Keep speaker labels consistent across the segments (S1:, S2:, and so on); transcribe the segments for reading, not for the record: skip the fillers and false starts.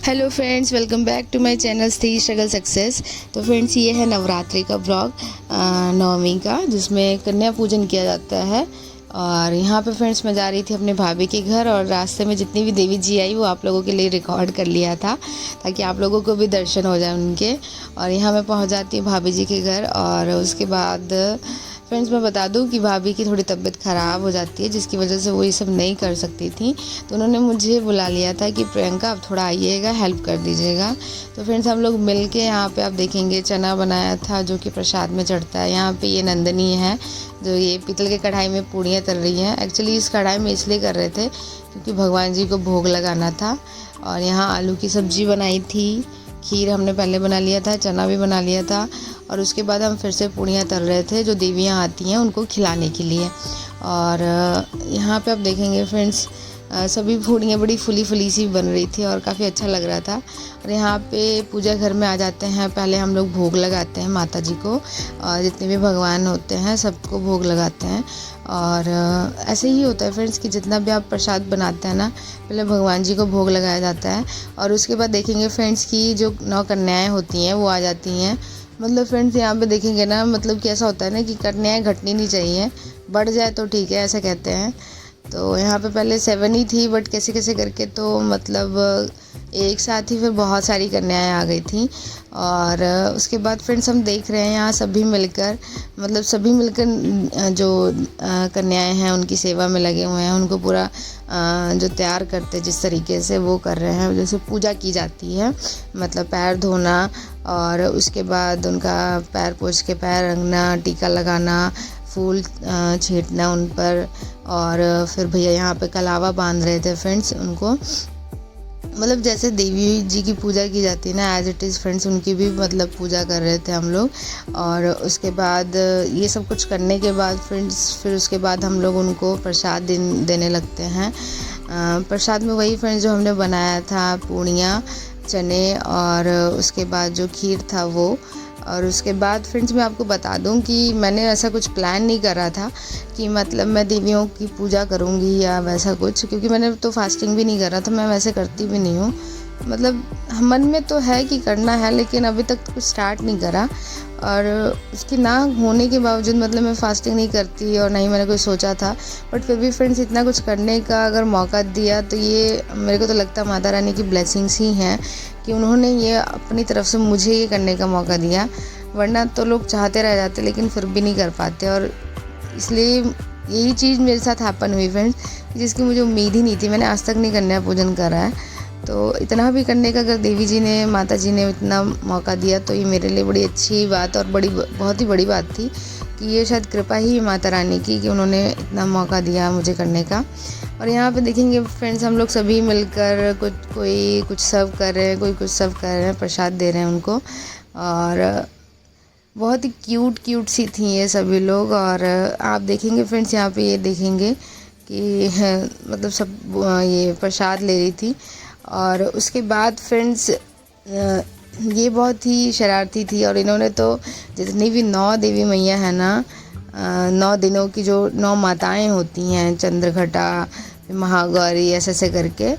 S1: Hello friends, welcome back to my channel Stree struggle success. तो friends, ये है नवरात्रि का ब्लॉग नवमी का, जिसमें कन्या पूजन किया जाता है। और यहाँ पे फ्रेंड्स मैं जा रही थी अपने भाभी के घर, और रास्ते में जितनी भी देवी जी आई वो आप लोगों के लिए रिकॉर्ड कर लिया था ताकि आप लोगों को भी दर्शन हो जाए उनके। और यहाँ मैं पहुँच जाती हूँ भाभी जी के घर, और उसके बाद फ्रेंड्स मैं बता दूं कि भाभी की थोड़ी तबीयत ख़राब हो जाती है, जिसकी वजह से वो ये सब नहीं कर सकती थी। तो उन्होंने मुझे बुला लिया था कि प्रियंका आप थोड़ा आइएगा, हेल्प कर दीजिएगा। तो फ्रेंड्स हम लोग मिल के यहाँ पर आप देखेंगे चना बनाया था जो कि प्रसाद में चढ़ता है। यहाँ पे ये नंदनी है जो ये पीतल के कढ़ाई में पूड़ियाँ तल रही हैं। एक्चुअली इस कढ़ाई में इसलिए कर रहे थे क्योंकि भगवान जी को भोग लगाना था। और यहाँ आलू की सब्ज़ी बनाई थी, खीर हमने पहले बना लिया था, चना भी बना लिया था, और उसके बाद हम फिर से पूड़ियाँ तल रहे थे जो देवियाँ आती हैं उनको खिलाने के लिए। और यहाँ पे आप देखेंगे फ्रेंड्स सभी पूड़ियाँ बड़ी फुली फुली सी बन रही थी और काफ़ी अच्छा लग रहा था। और यहाँ पे पूजा घर में आ जाते हैं, पहले हम लोग भोग लगाते हैं माता जी को, और जितने भी भगवान होते हैं सबको भोग लगाते हैं। और ऐसे ही होता है फ्रेंड्स कि जितना भी आप प्रसाद बनाते हैं ना, पहले भगवान जी को भोग लगाया जाता है। और उसके बाद देखेंगे फ्रेंड्स कि जो 9 कन्याएँ होती हैं वो आ जाती हैं। मतलब फ्रेंड्स यहाँ पे देखेंगे ना, मतलब कि ऐसा होता है ना कि कन्याएँ घटनी नहीं चाहिए, बढ़ जाए तो ठीक है, ऐसा कहते हैं। तो यहाँ पे पहले 7 ही थी, बट कैसे कैसे करके तो मतलब एक साथ ही फिर बहुत सारी कन्याएँ आ गई थी। और उसके बाद फ्रेंड्स हम देख रहे हैं यहाँ सभी मिलकर, मतलब सभी मिलकर जो कन्याएँ हैं उनकी सेवा में लगे हुए हैं। उनको पूरा जो तैयार करते जिस तरीके से वो कर रहे हैं, जैसे पूजा की जाती है, मतलब पैर धोना और उसके बाद उनका पैर पोंछ के पैर रंगना, टीका लगाना, फूल छींटना उन पर। और फिर भैया यहाँ पे कलावा बांध रहे थे फ्रेंड्स उनको, मतलब जैसे देवी जी की पूजा की जाती है ना, एज इट इज़ फ्रेंड्स उनकी भी मतलब पूजा कर रहे थे हम लोग। और उसके बाद ये सब कुछ करने के बाद फ्रेंड्स फिर उसके बाद हम लोग उनको प्रसाद देने लगते हैं। प्रसाद में वही फ्रेंड्स जो हमने बनाया था, पूड़ियाँ, चने, और उसके बाद जो खीर था वो। और उसके बाद फ्रेंड्स मैं आपको बता दूं कि मैंने ऐसा कुछ प्लान नहीं करा था कि मतलब मैं देवियों की पूजा करूंगी या वैसा कुछ, क्योंकि मैंने तो फास्टिंग भी नहीं करा था, मैं वैसे करती भी नहीं हूँ। मतलब मन में तो है कि करना है, लेकिन अभी तक कुछ स्टार्ट नहीं करा। और उसकी ना होने के बावजूद मतलब मैं फास्टिंग नहीं करती और नहीं मैंने कुछ सोचा था। बट फिर भी फ्रेंड्स इतना कुछ करने का अगर मौका दिया तो ये मेरे को तो लगता है माता रानी की ब्लेसिंग्स ही हैं कि उन्होंने ये अपनी तरफ से मुझे ये करने का मौका दिया। वरना तो लोग चाहते रह जाते लेकिन फिर भी नहीं कर पाते। और इसलिए यही चीज़ मेरे साथ हैपन हुई फ्रेंड्स, जिसकी मुझे उम्मीद ही नहीं थी। मैंने आज तक नहीं कन्या पूजन करा है, तो इतना भी करने का अगर देवी जी ने, माता जी ने इतना मौका दिया तो ये मेरे लिए बड़ी अच्छी बात और बहुत ही बड़ी बात थी कि ये शायद कृपा ही माता रानी की कि उन्होंने इतना मौका दिया मुझे करने का। और यहाँ पे देखेंगे फ्रेंड्स हम लोग सभी मिलकर कोई कुछ सर्व कर रहे हैं, कोई कुछ सर्व कर रहे हैं, प्रसाद दे रहे हैं उनको। और बहुत ही क्यूट सी थी ये सभी लोग। और आप देखेंगे फ्रेंड्स यहाँ पे ये देखेंगे कि मतलब सब ये प्रसाद ले रही थी। और उसके बाद फ्रेंड्स ये बहुत ही शरारती थी, और इन्होंने तो जितनी भी 9 देवी मैया हैं ना, 9 दिनों की जो 9 माताएं होती हैं, चंद्रघटा, महागौरी, ऐसे करके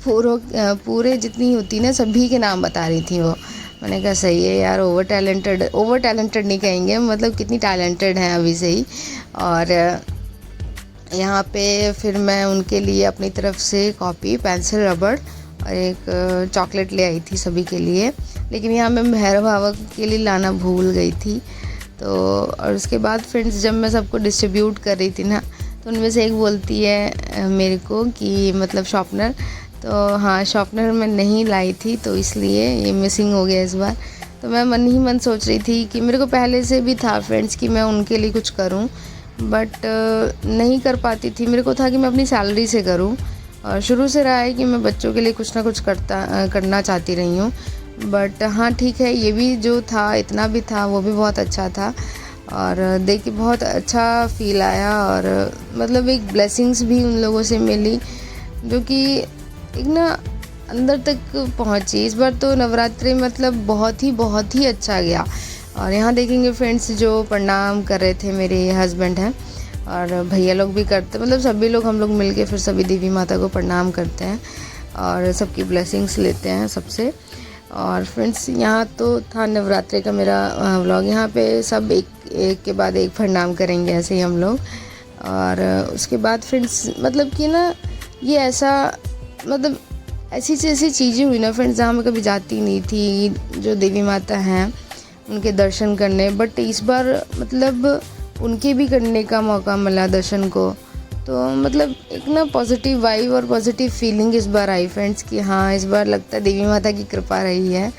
S1: पूरे जितनी होती ना सभी के नाम बता रही थी वो। मैंने कहा सही है यार, ओवर टैलेंटेड नहीं कहेंगे, मतलब कितनी टैलेंटेड हैं अभी से ही। और यहाँ पे फिर मैं उनके लिए अपनी तरफ से कॉपी, पेंसिल, रबड़ और एक चॉकलेट ले आई थी सभी के लिए। लेकिन यहाँ मैं भैरव बाबा के लिए लाना भूल गई थी। तो और उसके बाद फ्रेंड्स जब मैं सबको डिस्ट्रीब्यूट कर रही थी ना, तो उनमें से एक बोलती है मेरे को कि मतलब शॉर्पनर, तो हाँ शॉर्पनर मैं नहीं लाई थी तो इसलिए ये मिसिंग हो गया इस बार। तो मैं मन ही मन सोच रही थी कि मेरे को पहले से भी था फ्रेंड्स कि मैं उनके लिए कुछ करूं, बट नहीं कर पाती थी। मेरे को था कि मैं अपनी सैलरी से करूं, और शुरू से रहा है कि मैं बच्चों के लिए कुछ ना कुछ करना चाहती रही हूँ। बट हाँ ठीक है, ये भी जो था इतना भी था वो भी बहुत अच्छा था, और देख के बहुत अच्छा फील आया। और मतलब एक ब्लेसिंग्स भी उन लोगों से मिली जो कि एक ना अंदर तक पहुँची। इस बार तो नवरात्रि मतलब बहुत ही अच्छा गया। और यहाँ देखेंगे फ्रेंड्स जो प्रणाम कर रहे थे मेरे हस्बैंड हैं, और भैया लोग भी करते, मतलब सभी लोग हम लोग मिलके फिर सभी देवी माता को प्रणाम करते हैं। और सबकी ब्लेसिंग्स लेते हैं सबसे। और फ्रेंड्स यहाँ तो था नवरात्रि का मेरा व्लॉग। यहाँ पे सब एक के बाद एक प्रणाम करेंगे ऐसे ही हम लोग। और उसके बाद फ्रेंड्स मतलब कि ना ये ऐसा मतलब ऐसी चीज़ें हुई ना फ्रेंड्स जहाँ मैं कभी जाती नहीं थी, जो देवी माता हैं उनके दर्शन करने। बट इस बार मतलब उनके भी करने का मौका मिला दर्शन को, तो मतलब एक ना पॉजिटिव वाइब और पॉजिटिव फीलिंग इस बार आई फ्रेंड्स कि हाँ इस बार लगता है देवी माता की कृपा रही है।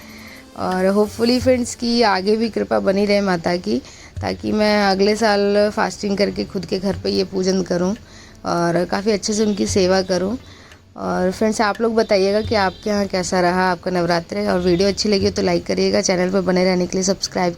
S1: और होपफुली फ्रेंड्स की आगे भी कृपा बनी रहे माता की, ताकि मैं अगले साल फास्टिंग करके खुद के घर पे ये पूजन करूं और काफ़ी अच्छे से उनकी सेवा करूं। और फ्रेंड्स आप लोग बताइएगा कि आपके यहाँ कैसा रहा आपका नवरात्रि, और वीडियो अच्छी लगी हो तो लाइक करिएगा, चैनल पर बने रहने के लिए सब्सक्राइब